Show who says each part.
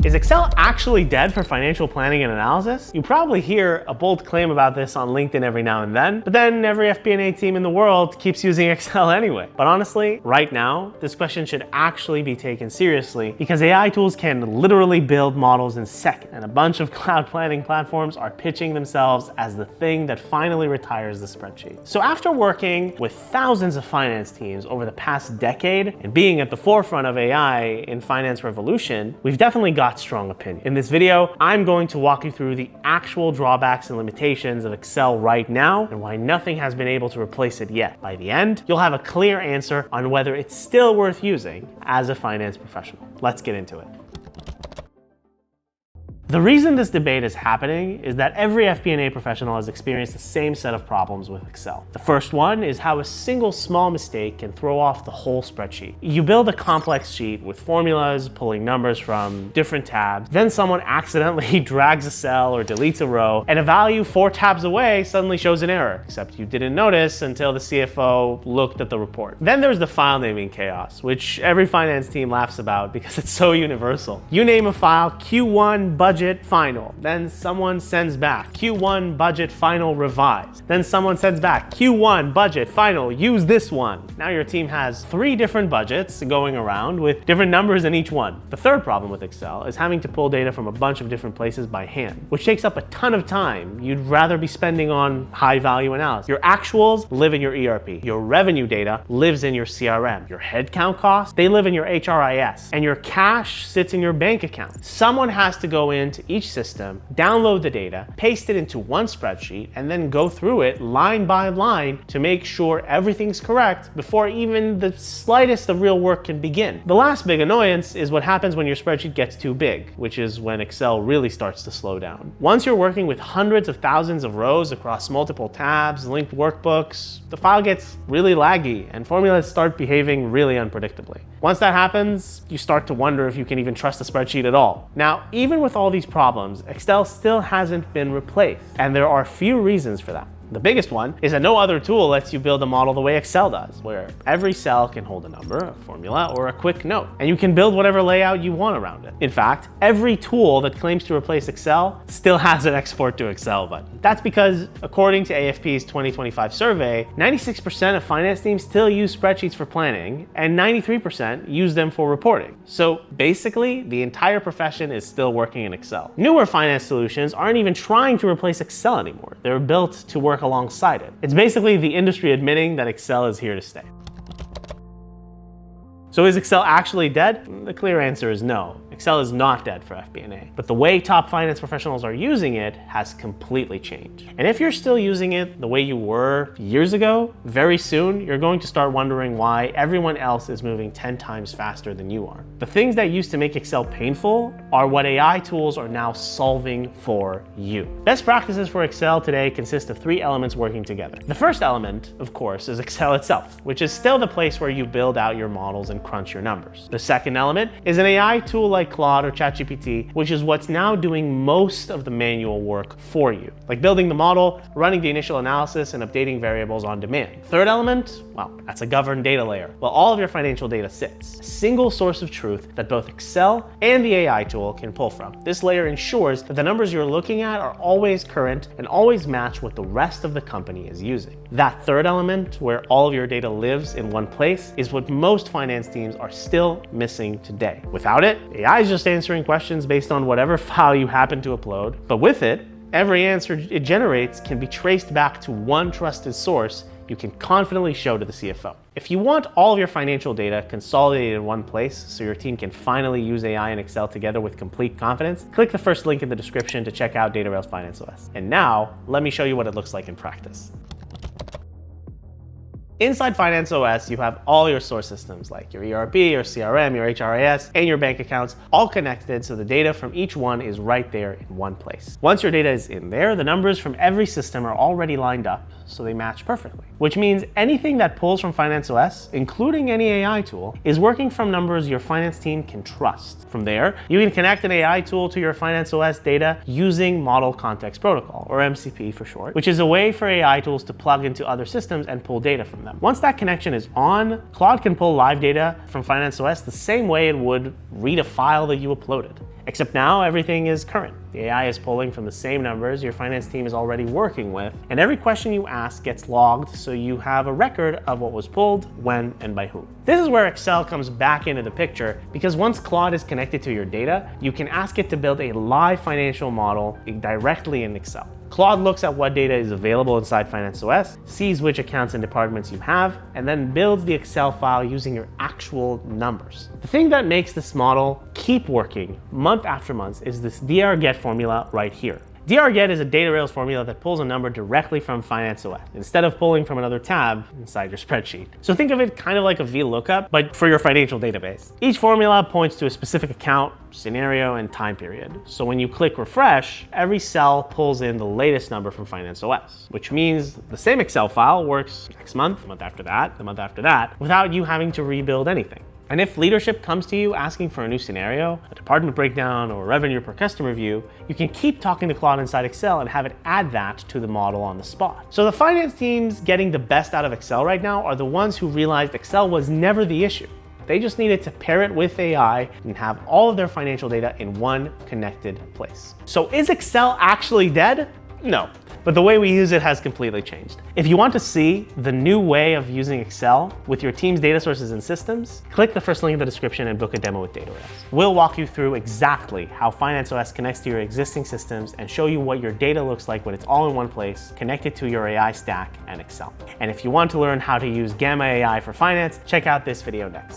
Speaker 1: Is Excel actually dead for financial planning and analysis? You probably hear a bold claim about this on LinkedIn every now and then, but then every FP&A team in the world keeps using Excel anyway. But honestly, right now, this question should actually be taken seriously because AI tools can literally build models in seconds, and a bunch of cloud planning platforms are pitching themselves as the thing that finally retires the spreadsheet. So after working with thousands of finance teams over the past decade and being at the forefront of AI in finance revolution, we've definitely got strong opinion. In this video, I'm going to walk you through the actual drawbacks and limitations of Excel right now and why nothing has been able to replace it yet. By the end, you'll have a clear answer on whether it's still worth using as a finance professional. Let's get into it. The reason this debate is happening is that every FP&A professional has experienced the same set of problems with Excel. The first one is how a single small mistake can throw off the whole spreadsheet. You build a complex sheet with formulas, pulling numbers from different tabs, then someone accidentally drags a cell or deletes a row, and a value 4 tabs away suddenly shows an error, except you didn't notice until the CFO looked at the report. Then there's the file naming chaos, which every finance team laughs about because it's so universal. You name a file Q1 budget final, then someone sends back Q1 budget final revised, then someone sends back Q1 budget final use this one. Now your team has 3 different budgets going around with different numbers in each one. The third problem with Excel is having to pull data from a bunch of different places by hand, which takes up a ton of time you'd rather be spending on high value analysis. Your actuals live in your ERP, your revenue data lives in your CRM, your headcount costs, they live in your HRIS, and your cash sits in your bank account. Someone has to go into each system, download the data, paste it into one spreadsheet, and then go through it line by line to make sure everything's correct before even the slightest of real work can begin. The last big annoyance is what happens when your spreadsheet gets too big, which is when Excel really starts to slow down. Once you're working with hundreds of thousands of rows across multiple tabs, linked workbooks, the file gets really laggy and formulas start behaving really unpredictably. Once that happens, you start to wonder if you can even trust the spreadsheet at all. Now, even with all these problems, Excel still hasn't been replaced, and there are a few reasons for that. The biggest one is that no other tool lets you build a model the way Excel does, where every cell can hold a number, a formula, or a quick note, and you can build whatever layout you want around it. In fact, every tool that claims to replace Excel still has an export to Excel button. That's because, according to AFP's 2025 survey, 96% of finance teams still use spreadsheets for planning, and 93% use them for reporting. So basically, the entire profession is still working in Excel. Newer finance solutions aren't even trying to replace Excel anymore. They're built to work alongside it. It's basically the industry admitting that Excel is here to stay. So is Excel actually dead? The clear answer is no. Excel is not dead for FP&A, but the way top finance professionals are using it has completely changed. And if you're still using it the way you were years ago, very soon you're going to start wondering why everyone else is moving 10 times faster than you are. The things that used to make Excel painful are what AI tools are now solving for you. Best practices for Excel today consist of 3 elements working together. The first element, of course, is Excel itself, which is still the place where you build out your models and crunch your numbers. The second element is an AI tool like Claude or ChatGPT, which is what's now doing most of the manual work for you, like building the model, running the initial analysis, and updating variables on demand. Third element, well, that's a governed data layer, where all of your financial data sits. A single source of truth that both Excel and the AI tool can pull from. This layer ensures that the numbers you're looking at are always current and always match what the rest of the company is using. That third element, where all of your data lives in one place, is what most finance teams are still missing today. Without it, AI is just answering questions based on whatever file you happen to upload, but with it, every answer it generates can be traced back to one trusted source you can confidently show to the CFO. If you want all of your financial data consolidated in one place so your team can finally use AI and Excel together with complete confidence, click the first link in the description to check out Datarails Finance OS. And now, let me show you what it looks like in practice. Inside Finance OS, you have all your source systems like your ERP, your CRM, your HRIS, and your bank accounts all connected so the data from each one is right there in one place. Once your data is in there, the numbers from every system are already lined up so they match perfectly, which means anything that pulls from Finance OS, including any AI tool, is working from numbers your finance team can trust. From there, you can connect an AI tool to your Finance OS data using Model Context Protocol, or MCP for short, which is a way for AI tools to plug into other systems and pull data from from them. Once that connection is on, Claude can pull live data from Finance OS the same way it would read a file that you uploaded. Except now everything is current. The AI is pulling from the same numbers your finance team is already working with, and every question you ask gets logged so you have a record of what was pulled, when, and by whom. This is where Excel comes back into the picture, because once Claude is connected to your data, you can ask it to build a live financial model directly in Excel. Claude looks at what data is available inside Finance OS, sees which accounts and departments you have, and then builds the Excel file using your actual numbers. The thing that makes this model keep working month after month is this drget formula right here. drget is a Datarails formula that pulls a number directly from Finance OS, instead of pulling from another tab inside your spreadsheet. So think of it kind of like a VLOOKUP, but for your financial database. Each formula points to a specific account, scenario, and time period. So when you click refresh, every cell pulls in the latest number from Finance OS, which means the same Excel file works next month, the month after that, the month after that, without you having to rebuild anything. And if leadership comes to you asking for a new scenario, a department breakdown, or a revenue per customer view, you can keep talking to Claude inside Excel and have it add that to the model on the spot. So the finance teams getting the best out of Excel right now are the ones who realized Excel was never the issue. They just needed to pair it with AI and have all of their financial data in one connected place. So is Excel actually dead? No, but the way we use it has completely changed. If you want to see the new way of using Excel with your team's data sources and systems, click the first link in the description and book a demo with Datarails. We'll walk you through exactly how Finance OS connects to your existing systems and show you what your data looks like when it's all in one place, connected to your AI stack and Excel. And if you want to learn how to use Gamma AI for finance, check out this video next.